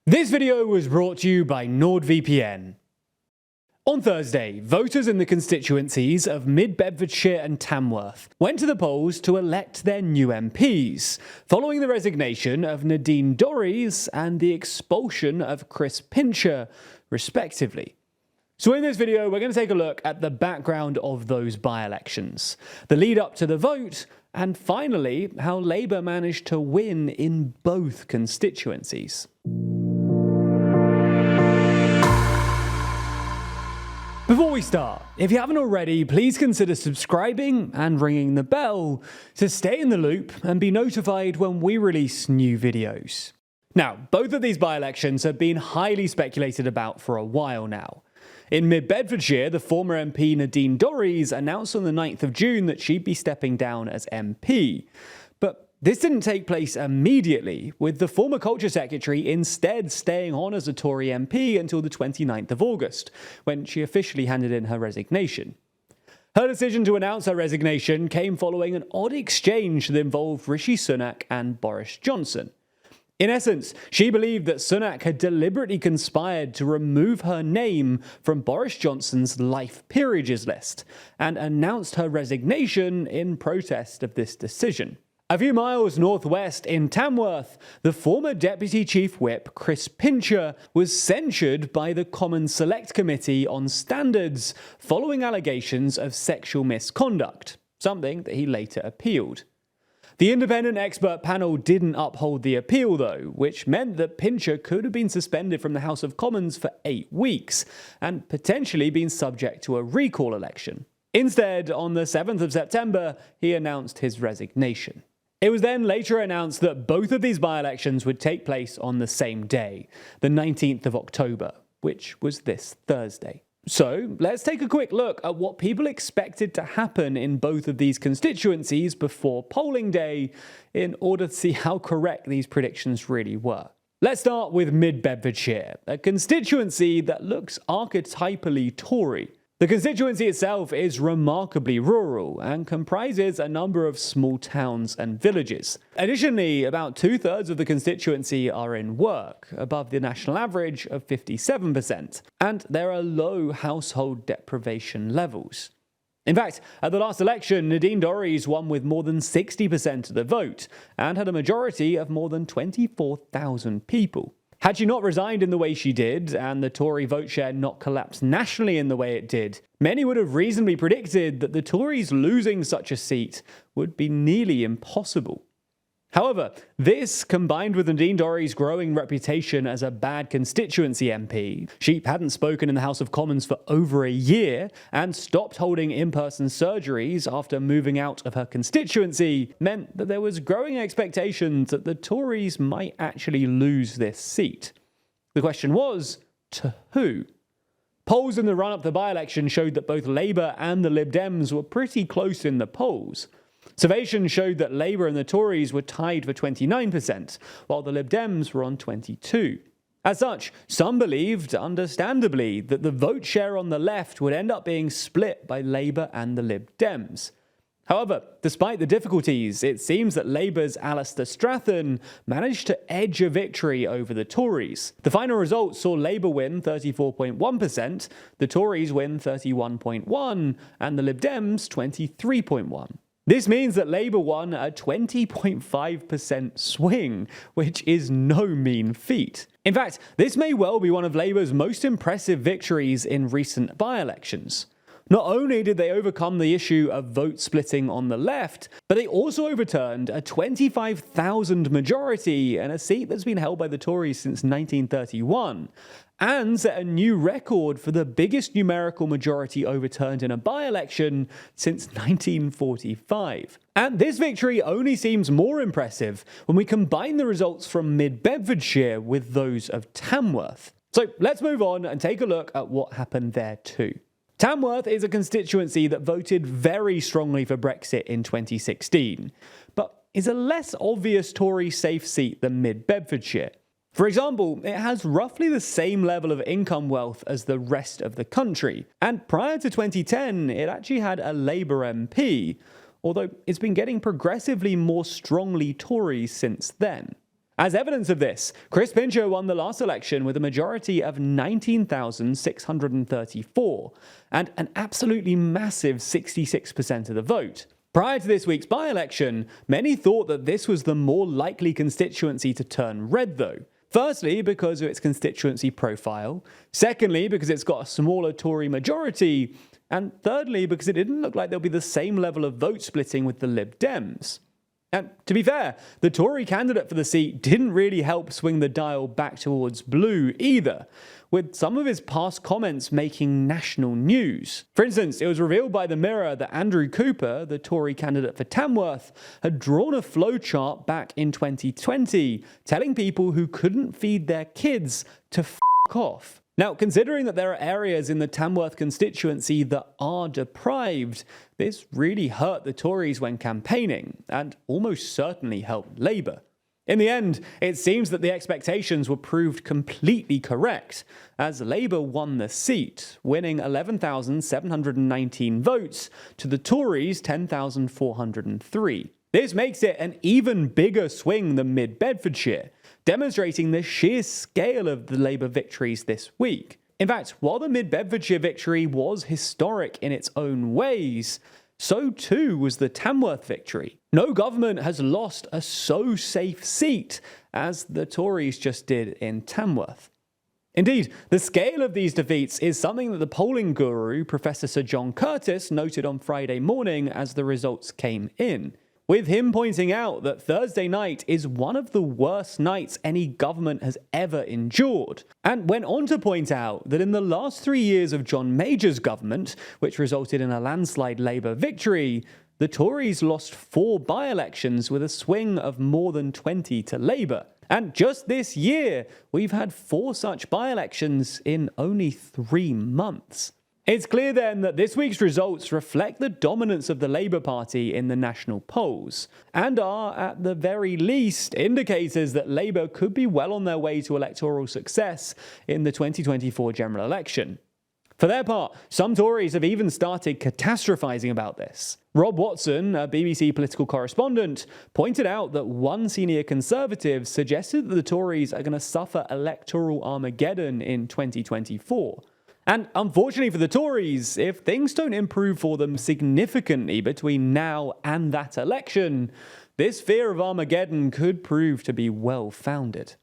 This video was brought to you by NordVPN. On Thursday, voters in the constituencies of Bedfordshire and Tamworth went to the polls to elect their new MPs, following the resignation of Dorries and the expulsion of Pincher, respectively. So in this video, we're going to take a look at the background of those by-elections, the lead up to the vote, and finally, how Labour managed to win in both constituencies. Before we start, if you haven't already, please consider subscribing and ringing the bell to stay in the loop and be notified when we release new videos. Now, both of these by-elections have been highly speculated about for a while now. In Bedfordshire, the former MP Dorries announced on the 9th of June that she'd be stepping down as MP. But this didn't take place immediately, with the former Culture Secretary instead staying on as a Tory MP until the 29th of August, when she officially handed in her resignation. Her decision to announce her resignation came following an odd exchange that involved Rishi Sunak and Boris Johnson. In essence, she believed that Sunak had deliberately conspired to remove her name from Boris Johnson's life peerages list, and announced her resignation in protest of this decision. A few miles northwest in Tamworth, the former Deputy Chief Whip Pincher was censured by the Commons Select Committee on Standards following allegations of sexual misconduct, something that he later appealed. The independent expert panel didn't uphold the appeal though, which meant that Pincher could have been suspended from the House of Commons for 8 weeks, and potentially been subject to a recall election. Instead, on the 7th of September, he announced his resignation. It was then later announced that both of these by-elections would take place on the same day, the 19th of October, which was this Thursday. So, let's take a quick look at what people expected to happen in both of these constituencies before polling day in order to see how correct these predictions really were. Let's start with Bedfordshire, a constituency that looks archetypally Tory. The constituency itself is remarkably rural and comprises a number of small towns and villages. Additionally, about 2/3 of the constituency are in work, above the national average of 57%, and there are low household deprivation levels. In fact, at the last election, Dorries won with more than 60% of the vote, and had a majority of more than 24,000 people. Had she not resigned in the way she did, and the Tory vote share not collapsed nationally in the way it did, many would have reasonably predicted that the Tories losing such a seat would be nearly impossible. However, this, combined with Dorries' growing reputation as a bad constituency MP, she hadn't spoken in the House of Commons for over a year, and stopped holding in-person surgeries after moving out of her constituency, meant that there was growing expectations that the Tories might actually lose this seat. The question was, to who? Polls in the run-up to the by-election showed that both Labour and the Lib Dems were pretty close in the polls. Surveys showed that Labour and the Tories were tied for 29%, while the Lib Dems were on 22%. As such, some believed, understandably, that the vote share on the left would end up being split by Labour and the Lib Dems. However, despite the difficulties, it seems that Labour's Alistair Strathern managed to edge a victory over the Tories. The final result saw Labour win 34.1%, the Tories win 31.1%, and the Lib Dems 23.1%. This means that Labour won a 20.5% swing, which is no mean feat. In fact, this may well be one of Labour's most impressive victories in recent by-elections. Not only did they overcome the issue of vote splitting on the left, but they also overturned a 25,000 majority in a seat that's been held by the Tories since 1931, and set a new record for the biggest numerical majority overturned in a by-election since 1945. And this victory only seems more impressive when we combine the results from Bedfordshire with those of Tamworth. So let's move on and take a look at what happened there too. Tamworth is a constituency that voted very strongly for Brexit in 2016, but is a less obvious Tory safe seat than Bedfordshire. For example, it has roughly the same level of income wealth as the rest of the country, and prior to 2010 it actually had a Labour MP, although it's been getting progressively more strongly Tory since then. As evidence of this, Chris Pincher won the last election with a majority of 19,634 and an absolutely massive 66% of the vote. Prior to this week's by-election, many thought that this was the more likely constituency to turn red though. Firstly, because of its constituency profile. Secondly, because it's got a smaller Tory majority. And thirdly, because it didn't look like there'll be the same level of vote splitting with the Lib Dems. And to be fair, the Tory candidate for the seat didn't really help swing the dial back towards blue either, with some of his past comments making national news. For instance, it was revealed by the Mirror that Andrew Cooper, the Tory candidate for Tamworth, had drawn a flowchart back in 2020 telling people who couldn't feed their kids to f*** off. Now, considering that there are areas in the Tamworth constituency that are deprived, this really hurt the Tories when campaigning, and almost certainly helped Labour. In the end, it seems that the expectations were proved completely correct, as Labour won the seat, winning 11,719 votes to the Tories' 10,403. This makes it an even bigger swing than mid-Bedfordshire, demonstrating the sheer scale of the Labour victories this week. In fact, while the mid-Bedfordshire victory was historic in its own ways, so too was the Tamworth victory. No government has lost a so safe seat as the Tories just did in Tamworth. Indeed, the scale of these defeats is something that the polling guru, Professor Sir John Curtis, noted on Friday morning as the results came in, with him pointing out that Thursday night is one of the worst nights any government has ever endured, and went on to point out that in the last 3 years of John Major's government, which resulted in a landslide Labour victory, the Tories lost 4 by-elections with a swing of more than 20 to Labour. And just this year, we've had 4 such by-elections in only 3 months. It's clear then that this week's results reflect the dominance of the Labour Party in the national polls, and are, at the very least, indicators that Labour could be well on their way to electoral success in the 2024 general election. For their part, some Tories have even started catastrophising about this. Rob Watson, a BBC political correspondent, pointed out that one senior Conservative suggested that the Tories are going to suffer electoral Armageddon in 2024. And unfortunately for the Tories, if things don't improve for them significantly between now and that election, this fear of Armageddon could prove to be well-founded.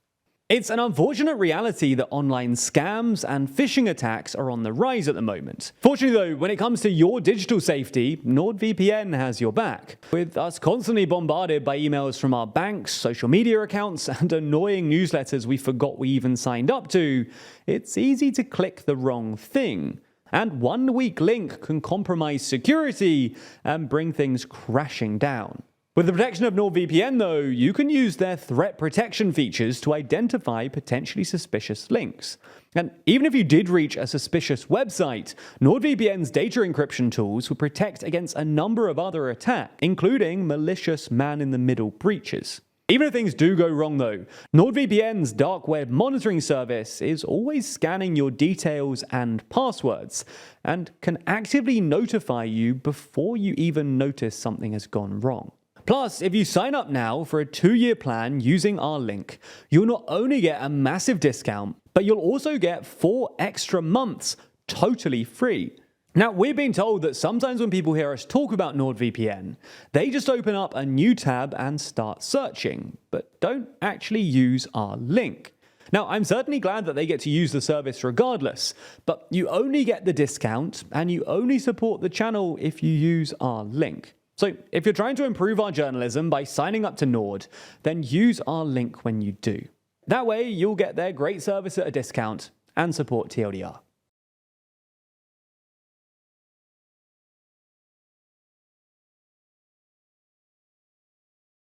It's an unfortunate reality that online scams and phishing attacks are on the rise at the moment. Fortunately though, when it comes to your digital safety, NordVPN has your back. With us constantly bombarded by emails from our banks, social media accounts, and annoying newsletters we forgot we even signed up to, it's easy to click the wrong thing. And one weak link can compromise security and bring things crashing down. With the protection of NordVPN though, you can use their threat protection features to identify potentially suspicious links. And even if you did reach a suspicious website, NordVPN's data encryption tools will protect against a number of other attacks, including malicious man-in-the-middle breaches. Even if things do go wrong though, NordVPN's dark web monitoring service is always scanning your details and passwords, and can actively notify you before you even notice something has gone wrong. Plus, if you sign up now for a 2-year plan using our link, you'll not only get a massive discount, but you'll also get 4 extra months totally free. Now, we've been told that sometimes when people hear us talk about NordVPN, they just open up a new tab and start searching, but don't actually use our link. Now, I'm certainly glad that they get to use the service regardless, but you only get the discount and you only support the channel if you use our link. So if you're trying to improve our journalism by signing up to Nord, then use our link when you do. That way you'll get their great service at a discount and support TLDR.